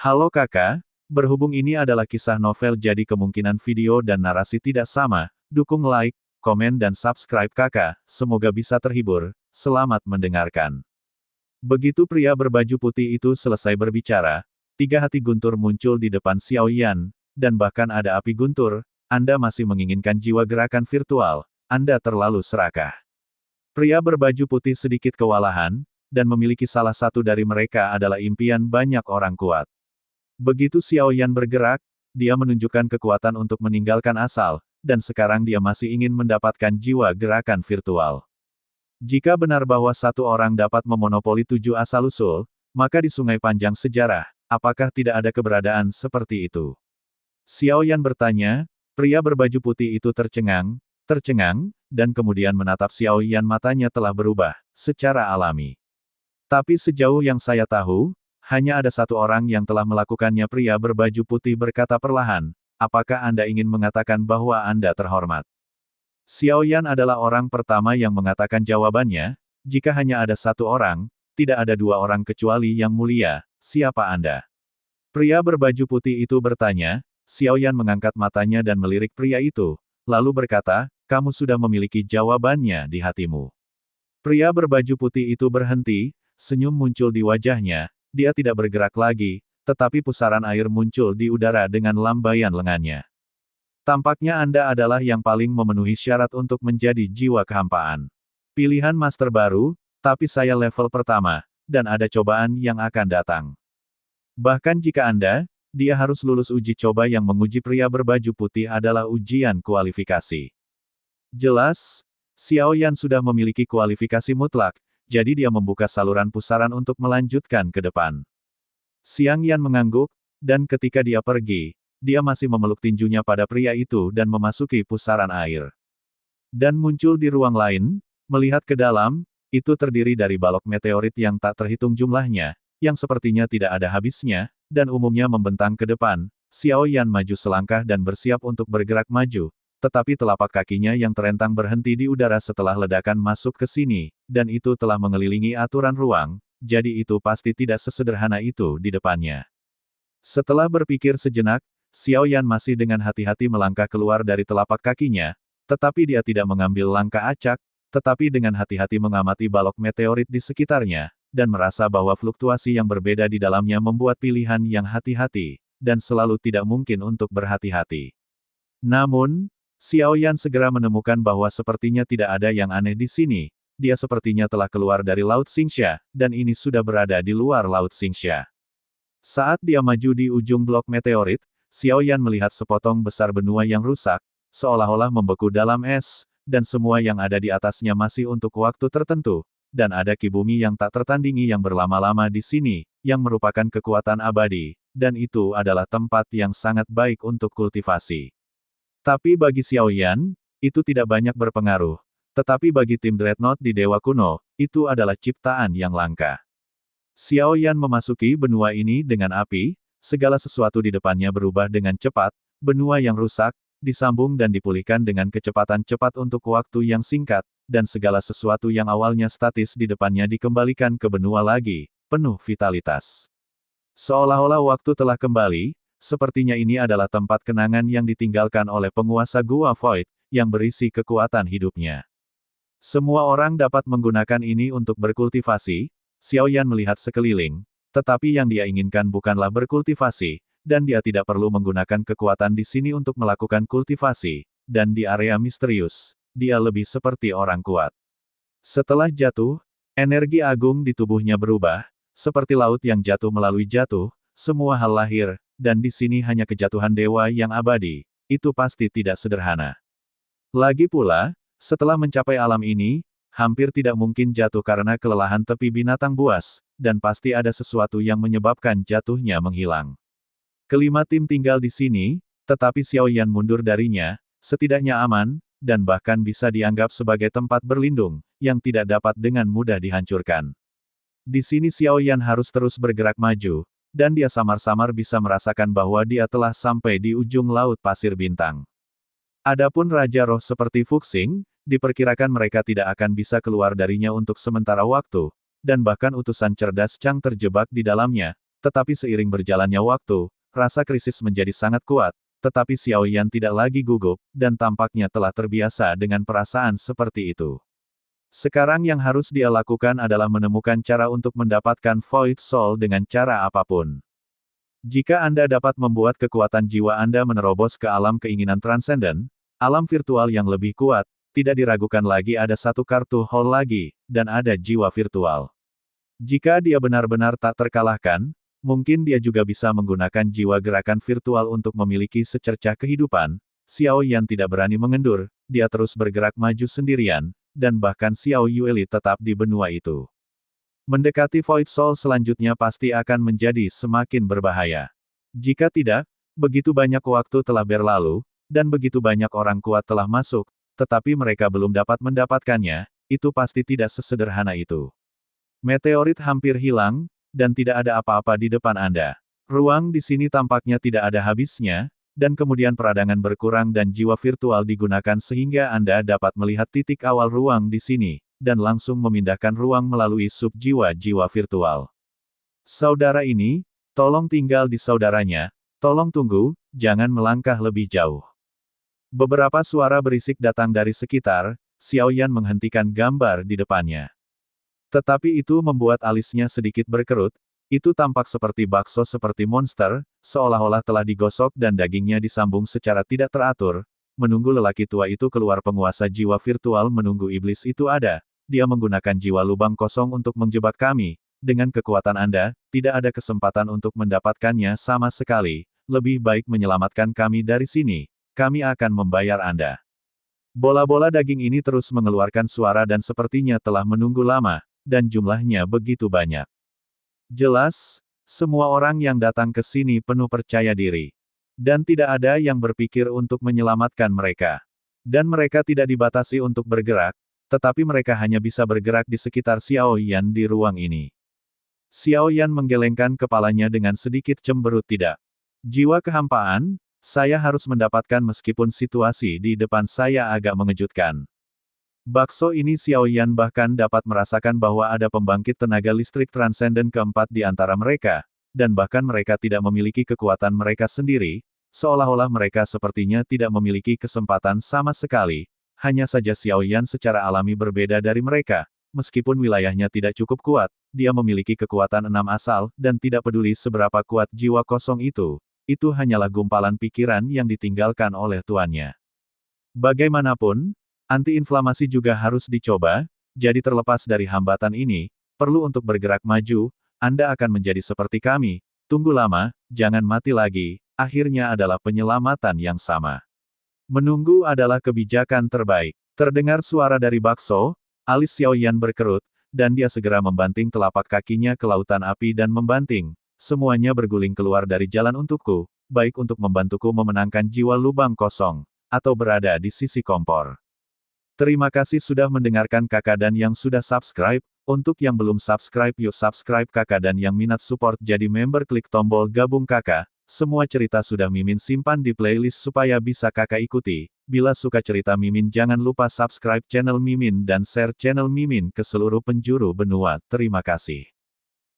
Halo kakak, berhubung ini adalah kisah novel jadi kemungkinan video dan narasi tidak sama, dukung like, komen dan subscribe kakak, semoga bisa terhibur, selamat mendengarkan. Begitu pria berbaju putih itu selesai berbicara, tiga hati guntur muncul di depan Xiao Yan, dan bahkan ada api guntur, Anda masih menginginkan jiwa gerakan virtual, Anda terlalu serakah. Pria berbaju putih sedikit kewalahan, dan memiliki salah satu dari mereka adalah impian banyak orang kuat. Begitu Xiao Yan bergerak, dia menunjukkan kekuatan untuk meninggalkan asal, dan sekarang dia masih ingin mendapatkan jiwa gerakan virtual. Jika benar bahwa satu orang dapat memonopoli 7 asal-usul, maka di sungai panjang sejarah, apakah tidak ada keberadaan seperti itu? Xiao Yan bertanya, pria berbaju putih itu tercengang, dan kemudian menatap Xiao Yan, matanya telah berubah, secara alami. Tapi sejauh yang saya tahu, hanya ada satu orang yang telah melakukannya. Pria berbaju putih berkata perlahan, apakah Anda ingin mengatakan bahwa Anda terhormat? Xiao Yan adalah orang pertama yang mengatakan jawabannya, jika hanya ada satu orang, tidak ada dua orang kecuali yang mulia, siapa Anda? Pria berbaju putih itu bertanya, Xiao Yan mengangkat matanya dan melirik pria itu, lalu berkata, kamu sudah memiliki jawabannya di hatimu. Pria berbaju putih itu berhenti, senyum muncul di wajahnya, dia tidak bergerak lagi, tetapi pusaran air muncul di udara dengan lambaian lengannya. Tampaknya Anda adalah yang paling memenuhi syarat untuk menjadi jiwa kehampaan. Pilihan master baru, tapi saya level pertama, dan ada cobaan yang akan datang. Bahkan jika dia harus lulus uji coba yang menguji pria berbaju putih adalah ujian kualifikasi. Jelas, Xiao Yan sudah memiliki kualifikasi mutlak, jadi dia membuka saluran pusaran untuk melanjutkan ke depan. Xiang Yan mengangguk, dan ketika dia pergi, dia masih memeluk tinjunya pada pria itu dan memasuki pusaran air. Dan muncul di ruang lain, melihat ke dalam, itu terdiri dari balok meteorit yang tak terhitung jumlahnya, yang sepertinya tidak ada habisnya, dan umumnya membentang ke depan. Xiao Yan maju selangkah dan bersiap untuk bergerak maju, tetapi telapak kakinya yang terentang berhenti di udara setelah ledakan masuk ke sini, dan itu telah mengelilingi aturan ruang, jadi itu pasti tidak sesederhana itu di depannya. Setelah berpikir sejenak, Xiao Yan masih dengan hati-hati melangkah keluar dari telapak kakinya, tetapi dia tidak mengambil langkah acak, tetapi dengan hati-hati mengamati balok meteorit di sekitarnya, dan merasa bahwa fluktuasi yang berbeda di dalamnya membuat pilihan yang hati-hati, dan selalu tidak mungkin untuk berhati-hati. Namun, Xiao Yan segera menemukan bahwa sepertinya tidak ada yang aneh di sini, dia sepertinya telah keluar dari Laut Xingxia, dan ini sudah berada di luar Laut Xingxia. Saat dia maju di ujung blok meteorit, Xiao Yan melihat sepotong besar benua yang rusak, seolah-olah membeku dalam es, dan semua yang ada di atasnya masih untuk waktu tertentu, dan ada ki bumi yang tak tertandingi yang berlama-lama di sini, yang merupakan kekuatan abadi, dan itu adalah tempat yang sangat baik untuk kultivasi. Tapi bagi Xiao Yan, itu tidak banyak berpengaruh. Tetapi bagi tim Dreadnought di Dewa Kuno, itu adalah ciptaan yang langka. Xiao Yan memasuki benua ini dengan api, segala sesuatu di depannya berubah dengan cepat, benua yang rusak, disambung dan dipulihkan dengan kecepatan cepat untuk waktu yang singkat, dan segala sesuatu yang awalnya statis di depannya dikembalikan ke benua lagi, penuh vitalitas. Seolah-olah waktu telah kembali, sepertinya ini adalah tempat kenangan yang ditinggalkan oleh penguasa Gua Void, yang berisi kekuatan hidupnya. Semua orang dapat menggunakan ini untuk berkultivasi. Xiao Yan melihat sekeliling, tetapi yang dia inginkan bukanlah berkultivasi, dan dia tidak perlu menggunakan kekuatan di sini untuk melakukan kultivasi, dan di area misterius, dia lebih seperti orang kuat. Setelah jatuh, energi agung di tubuhnya berubah, seperti laut yang jatuh melalui jatuh, semua hal lahir, dan di sini hanya kejatuhan dewa yang abadi, itu pasti tidak sederhana. Lagi pula, setelah mencapai alam ini, hampir tidak mungkin jatuh karena kelelahan tepi binatang buas, dan pasti ada sesuatu yang menyebabkan jatuhnya menghilang. Kelima tim tinggal di sini, tetapi Xiao Yan mundur darinya, setidaknya aman, dan bahkan bisa dianggap sebagai tempat berlindung, yang tidak dapat dengan mudah dihancurkan. Di sini Xiao Yan harus terus bergerak maju, dan dia samar-samar bisa merasakan bahwa dia telah sampai di ujung laut pasir bintang. Adapun Raja Roh seperti Fuxing, diperkirakan mereka tidak akan bisa keluar darinya untuk sementara waktu, dan bahkan utusan cerdas Chang terjebak di dalamnya, Tetapi seiring berjalannya waktu, rasa krisis menjadi sangat kuat, tetapi Xiao Yan tidak lagi gugup, dan tampaknya telah terbiasa dengan perasaan seperti itu. Sekarang yang harus dia lakukan adalah menemukan cara untuk mendapatkan Void Soul dengan cara apapun. Jika Anda dapat membuat kekuatan jiwa Anda menerobos ke alam keinginan transenden, alam virtual yang lebih kuat, tidak diragukan lagi ada satu kartu hall lagi, dan ada jiwa virtual. Jika dia benar-benar tak terkalahkan, mungkin dia juga bisa menggunakan jiwa gerakan virtual untuk memiliki secercah kehidupan. Xiao Yan tidak berani mengendur, dia terus bergerak maju sendirian, dan bahkan Xiao Yueli tetap di benua itu. Mendekati Void Soul selanjutnya pasti akan menjadi semakin berbahaya. Jika tidak, begitu banyak waktu telah berlalu, dan begitu banyak orang kuat telah masuk, tetapi mereka belum dapat mendapatkannya, itu pasti tidak sesederhana itu. Meteorit hampir hilang, dan tidak ada apa-apa di depan Anda. Ruang di sini tampaknya tidak ada habisnya, dan kemudian peradangan berkurang dan jiwa virtual digunakan sehingga Anda dapat melihat titik awal ruang di sini, dan langsung memindahkan ruang melalui sub jiwa-jiwa virtual. Saudara ini, tolong tinggal di saudaranya, tolong tunggu, jangan melangkah lebih jauh. Beberapa suara berisik datang dari sekitar, Xiao Yan menghentikan gambar di depannya. Tetapi itu membuat alisnya sedikit berkerut, itu tampak seperti bakso seperti monster, seolah-olah telah digosok dan dagingnya disambung secara tidak teratur. Menunggu lelaki tua itu keluar, penguasa jiwa virtual menunggu iblis itu ada. Dia menggunakan jiwa lubang kosong untuk menjebak kami. Dengan kekuatan Anda, tidak ada kesempatan untuk mendapatkannya sama sekali. Lebih baik menyelamatkan kami dari sini. Kami akan membayar Anda. Bola-bola daging ini terus mengeluarkan suara dan sepertinya telah menunggu lama, dan jumlahnya begitu banyak. Jelas, semua orang yang datang ke sini penuh percaya diri. Dan tidak ada yang berpikir untuk menyelamatkan mereka. Dan mereka tidak dibatasi untuk bergerak, tetapi mereka hanya bisa bergerak di sekitar Xiao Yan di ruang ini. Xiao Yan menggelengkan kepalanya dengan sedikit cemberut. Tidak. Jiwa kehampaan, saya harus mendapatkan meskipun situasi di depan saya agak mengejutkan. Bakso ini Xiao Yan bahkan dapat merasakan bahwa ada pembangkit tenaga listrik transenden keempat di antara mereka, dan bahkan mereka tidak memiliki kekuatan mereka sendiri, seolah-olah mereka sepertinya tidak memiliki kesempatan sama sekali. Hanya saja Xiao Yan secara alami berbeda dari mereka, meskipun wilayahnya tidak cukup kuat, dia memiliki kekuatan 6 asal, dan tidak peduli seberapa kuat jiwa kosong itu hanyalah gumpalan pikiran yang ditinggalkan oleh tuannya. Bagaimanapun, anti-inflamasi juga harus dicoba, jadi terlepas dari hambatan ini, perlu untuk bergerak maju, Anda akan menjadi seperti kami, tunggu lama, jangan mati lagi, akhirnya adalah penyelamatan yang sama. Menunggu adalah kebijakan terbaik. Terdengar suara dari bakso, alis Xiao Yan berkerut, dan dia segera membanting telapak kakinya ke lautan api dan membanting. Semuanya berguling keluar dari jalan untukku, baik untuk membantuku memenangkan jiwa lubang kosong, atau berada di sisi kompor. Terima kasih sudah mendengarkan kakak dan yang sudah subscribe. Untuk yang belum subscribe yuk subscribe kakak dan yang minat support jadi member klik tombol gabung kakak. Semua cerita sudah Mimin simpan di playlist supaya bisa kakak ikuti. Bila suka cerita Mimin jangan lupa subscribe channel Mimin dan share channel Mimin ke seluruh penjuru benua. Terima kasih.